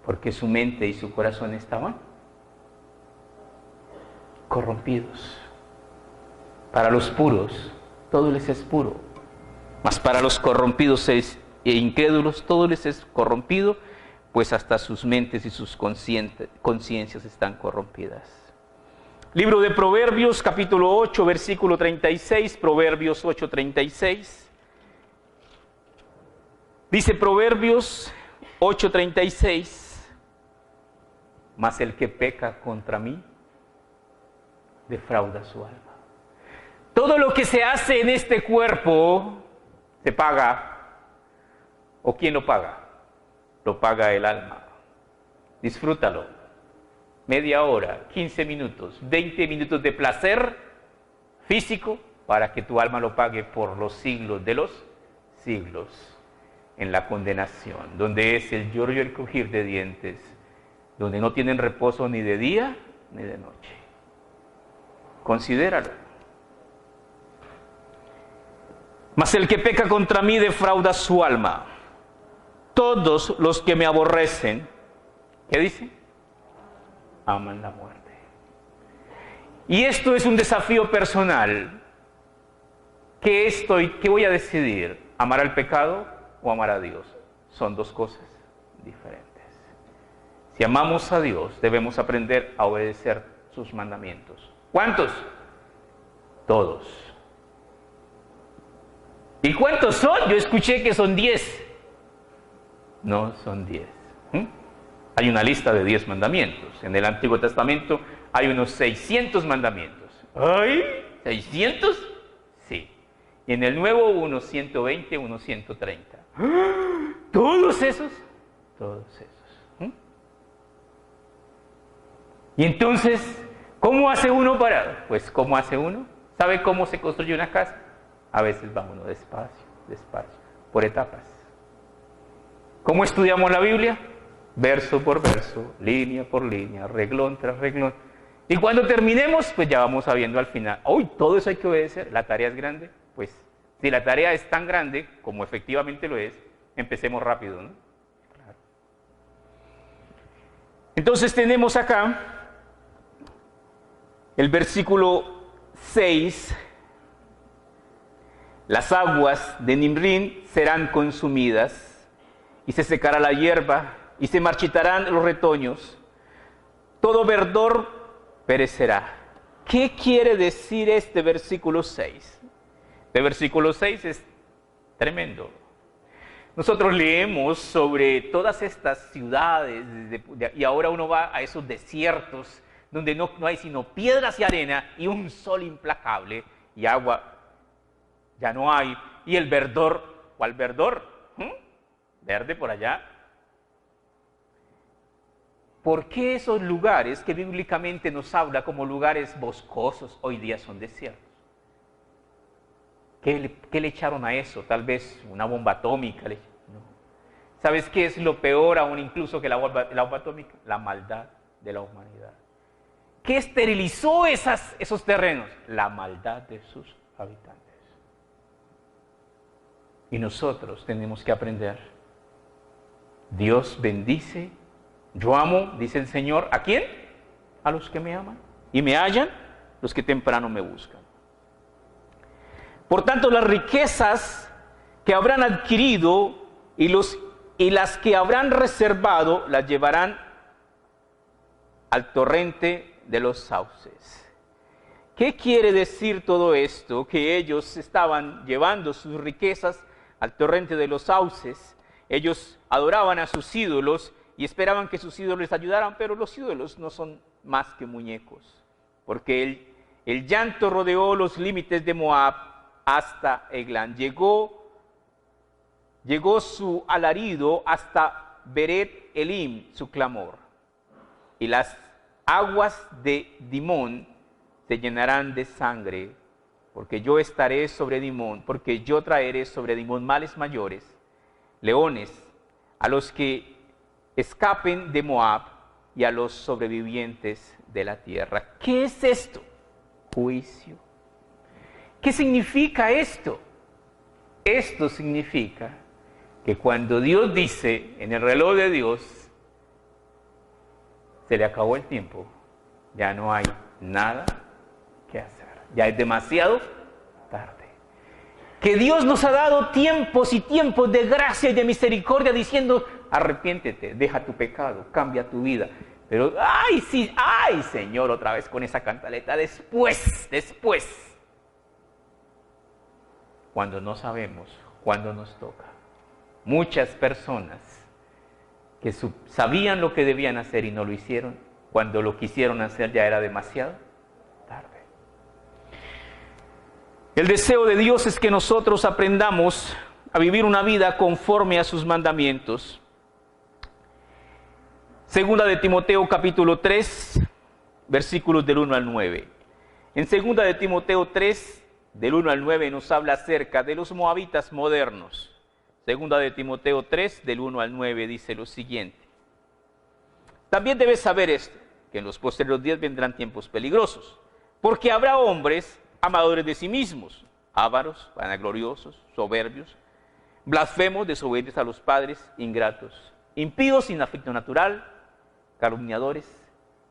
A: Porque su mente y su corazón estaban corrompidos. Para los puros, todo les es puro. Mas para los corrompidos e incrédulos, todo les es corrompido, pues hasta sus mentes y sus conciencias están corrompidas. Libro de Proverbios, capítulo 8, versículo 36, Proverbios 8, 36. Dice Proverbios 8, 36. Mas el que peca contra mí, defrauda su alma. Todo lo que se hace en este cuerpo, se paga. ¿O quién lo paga? Lo paga el alma. Disfrútalo. Media hora, 15 minutos, 20 minutos de placer físico, para que tu alma lo pague por los siglos de los siglos, en la condenación, donde es el lloro y el crujir de dientes, donde no tienen reposo ni de día ni de noche. Considéralo. Mas el que peca contra mí defrauda su alma. Todos los que me aborrecen, ¿qué dice? Aman la muerte. Y esto es un desafío personal. ¿Qué voy a decidir? ¿Amar al pecado o amar a Dios? Son dos cosas diferentes. Si amamos a Dios, debemos aprender a obedecer sus mandamientos. ¿Cuántos? Todos. ¿Y cuántos son? Yo escuché que son 10. No son 10. Hay una lista de 10 mandamientos. En el Antiguo Testamento hay unos 600 mandamientos. ¿Ay? ¿600? Sí. Y en el Nuevo unos 120, unos 130. ¿Todos esos? Todos esos. Y entonces, ¿cómo hace uno para? Pues, ¿cómo hace uno? ¿Sabe cómo se construye una casa? A veces va uno despacio, despacio, por etapas. ¿Cómo estudiamos la Biblia? Verso por verso, línea por línea, reglón tras reglón. Y cuando terminemos, pues ya vamos sabiendo al final, ¡uy! Todo eso hay que obedecer, la tarea es grande. Pues, si la tarea es tan grande, como efectivamente lo es, empecemos rápido, ¿no? Claro. Entonces tenemos acá el versículo 6. Las aguas de Nimrín serán consumidas, y se secará la hierba, y se marchitarán los retoños. Todo verdor perecerá. ¿Qué quiere decir este versículo 6? Este versículo 6 es tremendo. Nosotros leemos sobre todas estas ciudades, y ahora uno va a esos desiertos, donde no hay sino piedras y arena, y un sol implacable, y agua ya no hay, y el verdor, ¿cuál verdor? Verde por allá. ¿Por qué esos lugares que bíblicamente nos habla como lugares boscosos hoy día son desiertos? ¿Qué le echaron a eso? Tal vez una bomba atómica. No. ¿Sabes qué es lo peor aún incluso que la bomba atómica? La maldad de la humanidad. ¿Qué esterilizó esos terrenos? La maldad de sus habitantes. Y nosotros tenemos que aprender. Dios bendice. Yo amo, dice el Señor, ¿a quién? A los que me aman. Y me hallan los que temprano me buscan. Por tanto, las riquezas que habrán adquirido y las que habrán reservado las llevarán al torrente de los sauces. ¿Qué quiere decir todo esto? Que ellos estaban llevando sus riquezas al torrente de los sauces. Ellos adoraban a sus ídolos y esperaban que sus ídolos les ayudaran, pero los ídolos no son más que muñecos, porque el llanto rodeó los límites de Moab hasta Eglán. Llegó su alarido hasta Beret Elim, su clamor. Y las aguas de Dimón se llenarán de sangre, porque yo estaré sobre Dimón, porque yo traeré sobre Dimón males mayores, leones, a los que escapen de Moab y a los sobrevivientes de la tierra. ¿Qué es esto? Juicio. ¿Qué significa esto? Esto significa que cuando Dios dice en el reloj de Dios, se le acabó el tiempo, ya no hay nada que hacer, ya es demasiado tarde. Que Dios nos ha dado tiempos y tiempos de gracia y de misericordia diciendo, arrepiéntete, deja tu pecado, cambia tu vida. Pero, ay, sí, ay, Señor, otra vez con esa cantaleta, después, cuando no sabemos, cuando nos toca. Muchas personas que sabían lo que debían hacer y no lo hicieron, cuando lo quisieron hacer ya era demasiado tarde. El deseo de Dios es que nosotros aprendamos a vivir una vida conforme a sus mandamientos. Segunda de Timoteo capítulo 3, versículos del 1 al 9. En segunda de Timoteo 3, del 1 al 9 nos habla acerca de los moabitas modernos. Segunda de Timoteo 3, del 1 al 9 dice lo siguiente. También debes saber esto, que en los posteriores días vendrán tiempos peligrosos, porque habrá hombres amadores de sí mismos, ávaros, vanagloriosos, soberbios, blasfemos, desobedientes a los padres, ingratos, impíos sin afecto natural, calumniadores,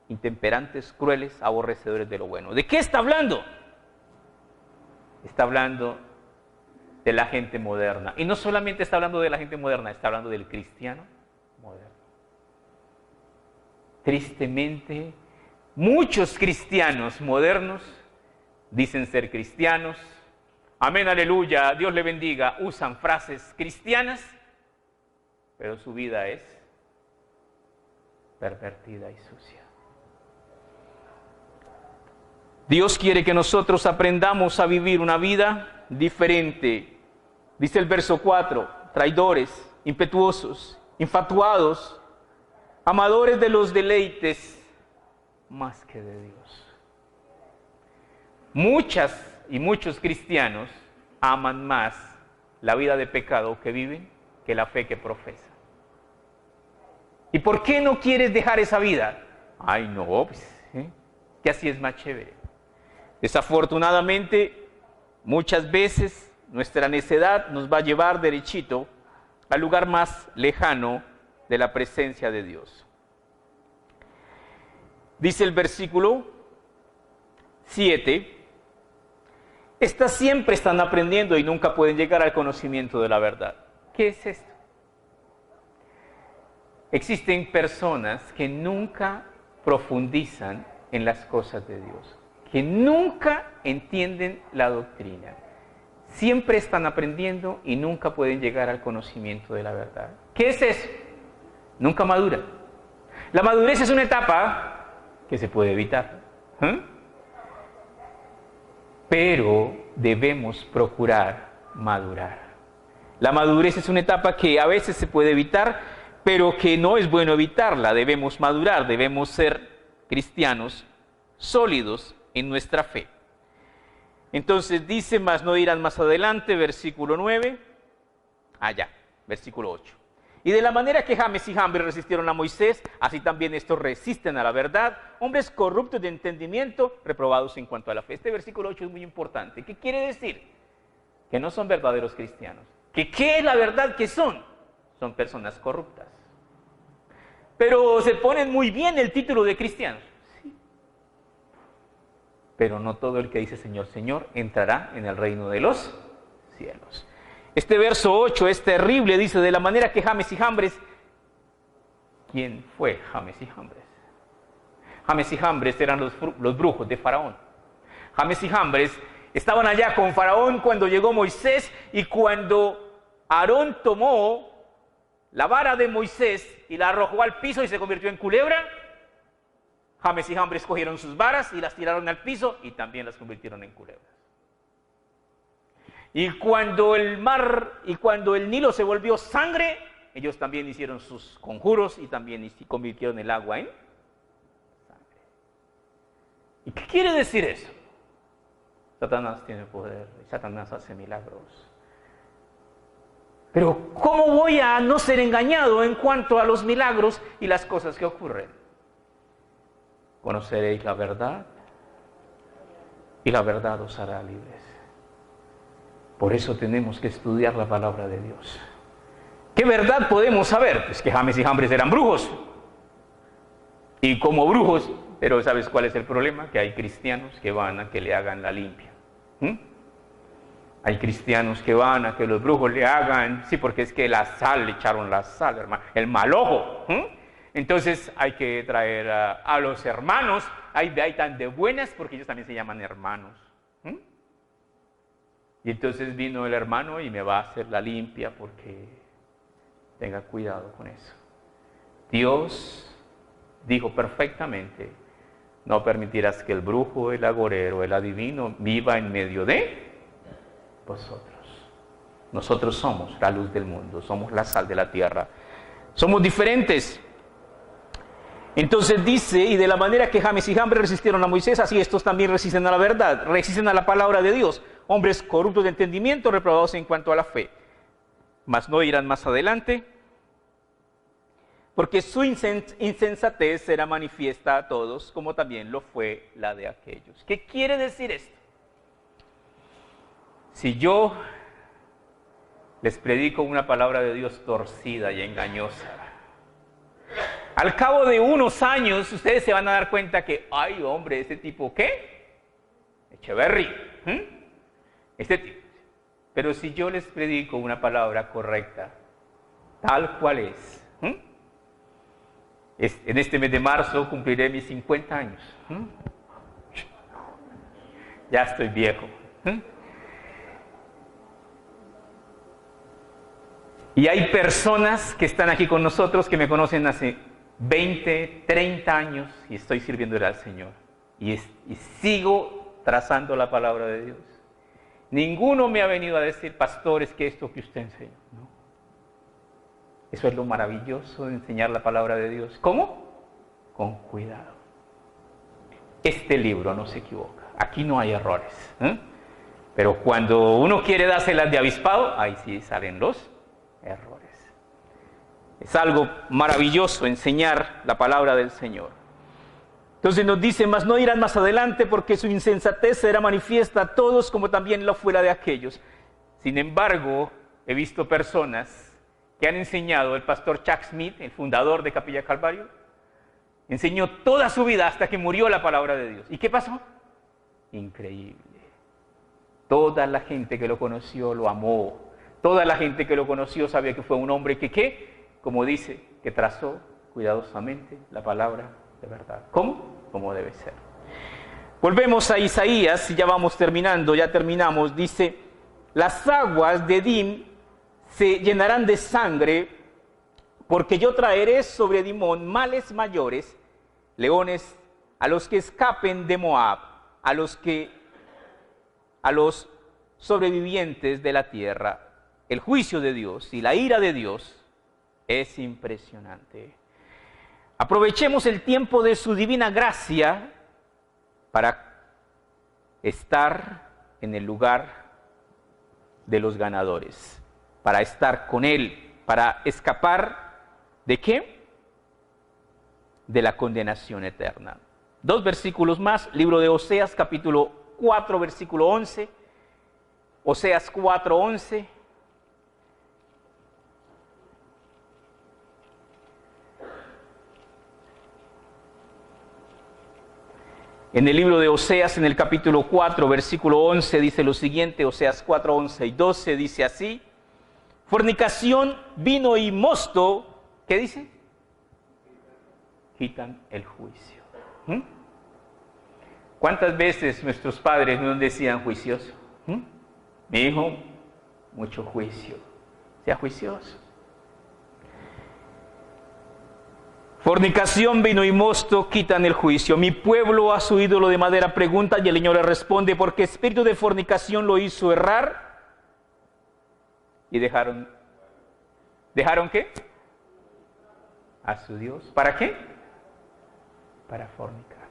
A: intemperantes, crueles, aborrecedores de lo bueno. ¿De qué está hablando? Está hablando de la gente moderna. Y no solamente está hablando de la gente moderna, está hablando del cristiano moderno. Tristemente, muchos cristianos modernos dicen ser cristianos, amén, aleluya, Dios le bendiga, usan frases cristianas, pero su vida es pervertida y sucia. Dios quiere que nosotros aprendamos a vivir una vida diferente. Dice el verso 4, traidores, impetuosos, infatuados, amadores de los deleites más que de Dios. Muchas y muchos cristianos aman más la vida de pecado que viven que la fe que profesan. ¿Y por qué no quieres dejar esa vida? Ay, no, pues, que así es más chévere. Desafortunadamente, muchas veces nuestra necedad nos va a llevar derechito al lugar más lejano de la presencia de Dios. Dice el versículo 7, estas siempre están aprendiendo y nunca pueden llegar al conocimiento de la verdad. ¿Qué es esto? Existen personas que nunca profundizan en las cosas de Dios, que nunca entienden la doctrina. Siempre están aprendiendo y nunca pueden llegar al conocimiento de la verdad. ¿Qué es eso? Nunca madura. La madurez es una etapa que se puede evitar. Pero debemos procurar madurar. La madurez es una etapa que a veces se puede evitar, pero que no es bueno evitarla. Debemos madurar, debemos ser cristianos sólidos en nuestra fe. Entonces dice, mas no dirán más adelante, versículo 9, versículo 8. Y de la manera que James y Jambres resistieron a Moisés, así también estos resisten a la verdad, hombres corruptos de entendimiento, reprobados en cuanto a la fe. Este versículo 8 es muy importante. ¿Qué quiere decir? Que no son verdaderos cristianos. ¿Que qué es la verdad que son? Son personas corruptas. Pero se ponen muy bien el título de cristianos. Pero no todo el que dice Señor, Señor, entrará en el reino de los cielos. Este verso 8 es terrible, dice, de la manera que James y Jambres. ¿Quién fue James y Jambres? James y Jambres eran los brujos de Faraón. James y Jambres estaban allá con Faraón cuando llegó Moisés, y cuando Aarón tomó la vara de Moisés y la arrojó al piso y se convirtió en culebra, James y Jambres cogieron sus varas y las tiraron al piso y también las convirtieron en culebras. Y cuando el Nilo se volvió sangre, ellos también hicieron sus conjuros y también convirtieron el agua en sangre. ¿Y qué quiere decir eso? Satanás tiene poder, Satanás hace milagros. Pero ¿cómo voy a no ser engañado en cuanto a los milagros y las cosas que ocurren? Conoceréis la verdad y la verdad os hará libres. Por eso tenemos que estudiar la palabra de Dios. ¿Qué verdad podemos saber? Pues que James y Jambres eran brujos. Y como brujos, pero ¿sabes cuál es el problema? Que hay cristianos que van a que le hagan la limpia. Hay cristianos que van a que los brujos le hagan, sí, porque es que le echaron la sal, hermano, el mal ojo. Entonces hay que traer a los hermanos, hay tan de buenas porque ellos también se llaman hermanos. Y entonces vino el hermano y me va a hacer la limpia porque tenga cuidado con eso. Dios dijo perfectamente, no permitirás que el brujo, el agorero, el adivino viva en medio de vosotros. Nosotros somos la luz del mundo, somos la sal de la tierra. Somos diferentes. Entonces dice, y de la manera que James y Jambres resistieron a Moisés, así estos también resisten a la verdad, resisten a la palabra de Dios. Hombres corruptos de entendimiento, reprobados en cuanto a la fe. Mas no irán más adelante, porque su insensatez será manifiesta a todos, como también lo fue la de aquellos. ¿Qué quiere decir esto? Si yo les predico una palabra de Dios torcida y engañosa, al cabo de unos años ustedes se van a dar cuenta que, ay hombre, ese tipo, ¿qué? Echeverry, este tipo. Pero si yo les predico una palabra correcta, tal cual es, en este mes de marzo cumpliré mis 50 años. Ya estoy viejo. Y hay personas que están aquí con nosotros que me conocen hace 20, 30 años y estoy sirviéndole al Señor. Y sigo trazando la palabra de Dios. Ninguno me ha venido a decir, pastores, que esto que usted enseña. No. Eso es lo maravilloso de enseñar la palabra de Dios. ¿Cómo? Con cuidado. Este libro no se equivoca. Aquí no hay errores. Pero cuando uno quiere dárselas de avispado, ahí sí salen los errores. Es algo maravilloso enseñar la palabra del Señor. Entonces nos dice, mas no irán más adelante porque su insensatez será manifiesta a todos como también lo fuera de aquellos. Sin embargo, he visto personas que han enseñado, el pastor Chuck Smith, el fundador de Capilla Calvario, enseñó toda su vida hasta que murió la palabra de Dios. ¿Y qué pasó? Increíble. Toda la gente que lo conoció lo amó. Toda la gente que lo conoció sabía que fue un hombre que, como dice, que trazó cuidadosamente la palabra de verdad. ¿Cómo? Como debe ser. Volvemos a Isaías, y ya vamos terminando, ya terminamos. Dice, las aguas de Edom se llenarán de sangre, porque yo traeré sobre Dimón males mayores, leones, a los que escapen de Moab, a los sobrevivientes de la tierra. El juicio de Dios y la ira de Dios es impresionante. Aprovechemos el tiempo de su divina gracia para estar en el lugar de los ganadores, para estar con Él, para escapar ¿de qué? De la condenación eterna. 2 versículos más, libro de Oseas, capítulo 4, versículo 11. Oseas 4, 11. En el libro de Oseas, en el capítulo 4, versículo 11, dice lo siguiente, Oseas 4, 11 y 12, dice así, fornicación, vino y mosto, ¿qué dice? Quitan el juicio. ¿Cuántas veces nuestros padres nos decían juicioso? Mi hijo, mucho juicio, sea juicioso. Fornicación, vino y mosto quitan el juicio. Mi pueblo a su ídolo de madera pregunta y el Señor le responde, porque espíritu de fornicación lo hizo errar. Y dejaron ¿qué? A su Dios. ¿Para qué? Para fornicar.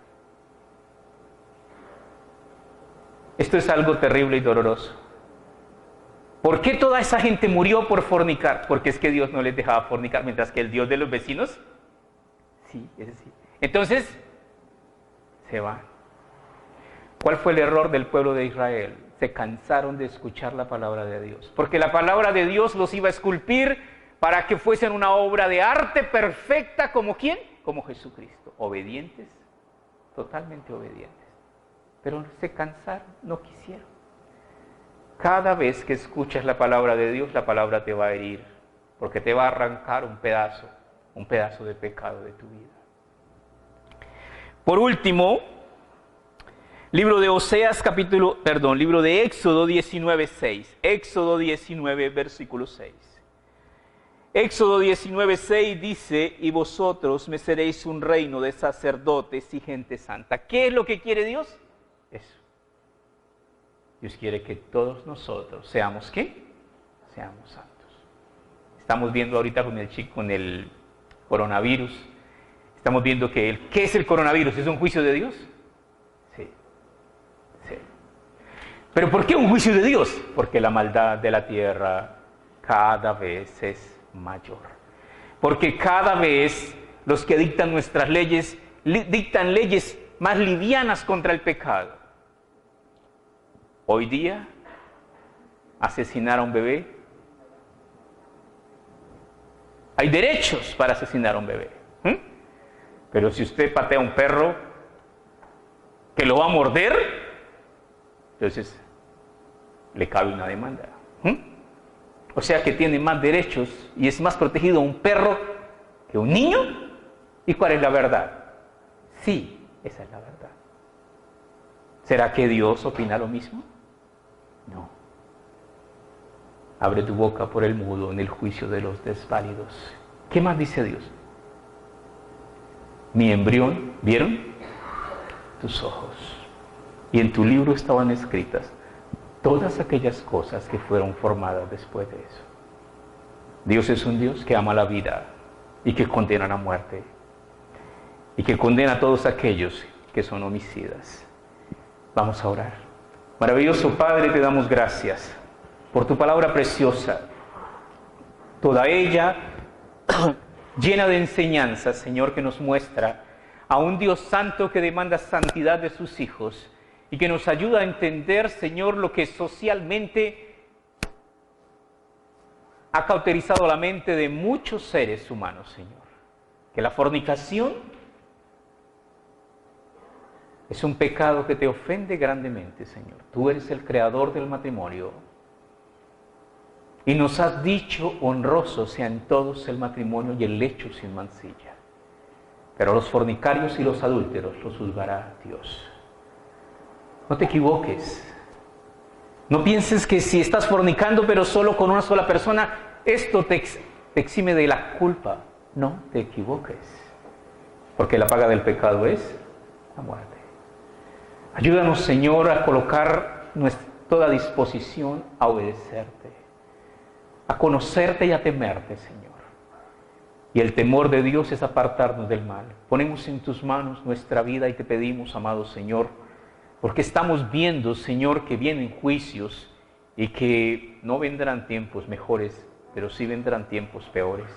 A: Esto es algo terrible y doloroso. ¿Por qué toda esa gente murió por fornicar? Porque es que Dios no les dejaba fornicar, mientras que el Dios de los vecinos, sí, ese sí. Entonces, se van. ¿Cuál fue el error del pueblo de Israel? Se cansaron de escuchar la palabra de Dios. Porque la palabra de Dios los iba a esculpir para que fuesen una obra de arte perfecta, ¿como quién? Como Jesucristo. Obedientes, totalmente obedientes. Pero se cansaron, no quisieron. Cada vez que escuchas la palabra de Dios, la palabra te va a herir, porque te va a arrancar un pedazo de pecado de tu vida. Por último, libro de libro de Éxodo 19, 6. Éxodo 19, versículo 6. Éxodo 19, 6 dice, y vosotros me seréis un reino de sacerdotes y gente santa. ¿Qué es lo que quiere Dios? Eso. Dios quiere que todos nosotros seamos, ¿qué? Seamos santos. Estamos viendo ahorita con el coronavirus, estamos viendo que ¿qué es el coronavirus? ¿Es un juicio de Dios? Sí. ¿Pero por qué un juicio de Dios? Porque la maldad de la tierra cada vez es mayor. Porque cada vez los que dictan nuestras leyes, dictan leyes más livianas contra el pecado. Hoy día, asesinar a un bebé, hay derechos para asesinar a un bebé. Pero si usted patea a un perro que lo va a morder, entonces le cabe una demanda. O sea que tiene más derechos y es más protegido un perro que un niño. ¿Y cuál es la verdad? Sí, esa es la verdad. ¿Será que Dios opina lo mismo? No. Abre tu boca por el mudo en el juicio de los desválidos. ¿Qué más dice Dios? Mi embrión, ¿vieron? Tus ojos. Y en tu libro estaban escritas todas aquellas cosas que fueron formadas después de eso. Dios es un Dios que ama la vida y que condena la muerte. Y que condena a todos aquellos que son homicidas. Vamos a orar. Maravilloso Padre, te damos gracias por tu palabra preciosa. Toda ella llena de enseñanzas, Señor, que nos muestra a un Dios santo que demanda santidad de sus hijos y que nos ayuda a entender, Señor, lo que socialmente ha cauterizado la mente de muchos seres humanos, Señor. Que la fornicación es un pecado que te ofende grandemente, Señor. Tú eres el creador del matrimonio. Y nos has dicho, honroso sean todos el matrimonio y el lecho sin mancilla. Pero los fornicarios y los adúlteros los juzgará Dios. No te equivoques. No pienses que si estás fornicando pero solo con una sola persona, esto te exime de la culpa. No te equivoques. Porque la paga del pecado es la muerte. Ayúdanos, Señor, a colocar toda disposición a obedecerte, a conocerte y a temerte, Señor. Y el temor de Dios es apartarnos del mal. Ponemos en tus manos nuestra vida y te pedimos, amado Señor, porque estamos viendo, Señor, que vienen juicios y que no vendrán tiempos mejores, pero sí vendrán tiempos peores.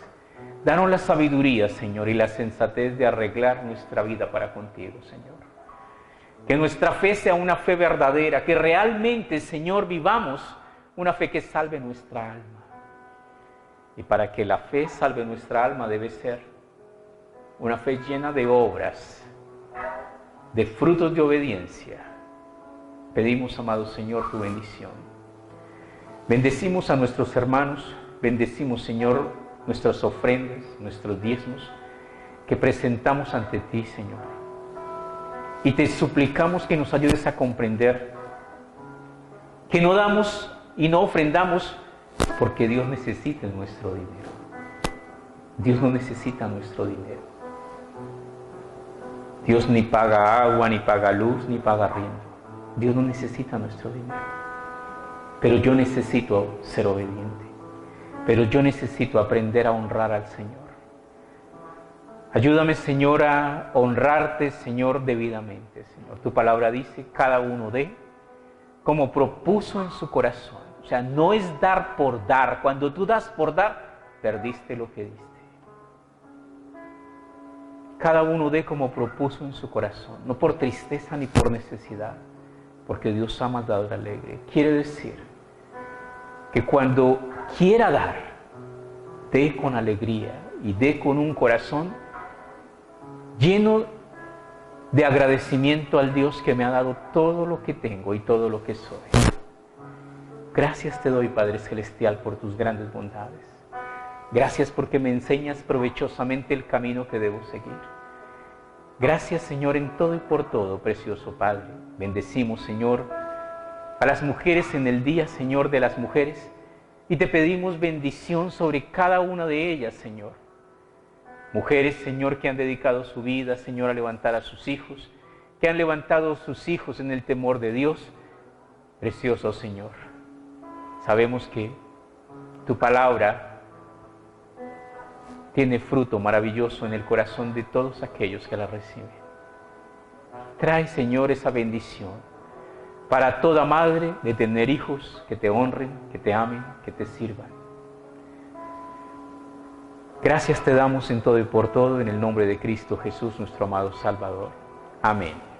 A: Danos la sabiduría, Señor, y la sensatez de arreglar nuestra vida para contigo, Señor. Que nuestra fe sea una fe verdadera, que realmente, Señor, vivamos una fe que salve nuestra alma. Y para que la fe salve nuestra alma debe ser una fe llena de obras, de frutos de obediencia. Pedimos, amado Señor, tu bendición. Bendecimos a nuestros hermanos, bendecimos, Señor, nuestras ofrendas, nuestros diezmos, que presentamos ante ti, Señor. Y te suplicamos que nos ayudes a comprender que no damos y no ofrendamos porque Dios necesita nuestro dinero. Dios no necesita nuestro dinero. Dios ni paga agua, ni paga luz, ni paga arriendo. Dios no necesita nuestro dinero. Pero yo necesito ser obediente. Pero yo necesito aprender a honrar al Señor. Ayúdame, Señor, a honrarte, Señor, debidamente, Señor. Tu palabra dice, cada uno dé como propuso en su corazón. O sea, no es dar por dar. Cuando tú das por dar, perdiste lo que diste. Cada uno dé como propuso en su corazón, no por tristeza ni por necesidad, porque Dios ama al dador alegre. Quiere decir que cuando quiera dar, dé con alegría y dé con un corazón lleno de agradecimiento al Dios que me ha dado todo lo que tengo y todo lo que soy. Gracias te doy, Padre Celestial, por tus grandes bondades. Gracias porque me enseñas provechosamente el camino que debo seguir. Gracias, Señor, en todo y por todo, precioso Padre. Bendecimos, Señor, a las mujeres en el día, Señor, de las mujeres, y te pedimos bendición sobre cada una de ellas, Señor. Mujeres, Señor, que han dedicado su vida, Señor, a levantar a sus hijos, que han levantado a sus hijos en el temor de Dios. Precioso, Señor. Sabemos que tu palabra tiene fruto maravilloso en el corazón de todos aquellos que la reciben. Trae, Señor, esa bendición para toda madre de tener hijos que te honren, que te amen, que te sirvan. Gracias te damos en todo y por todo, en el nombre de Cristo Jesús, nuestro amado Salvador. Amén.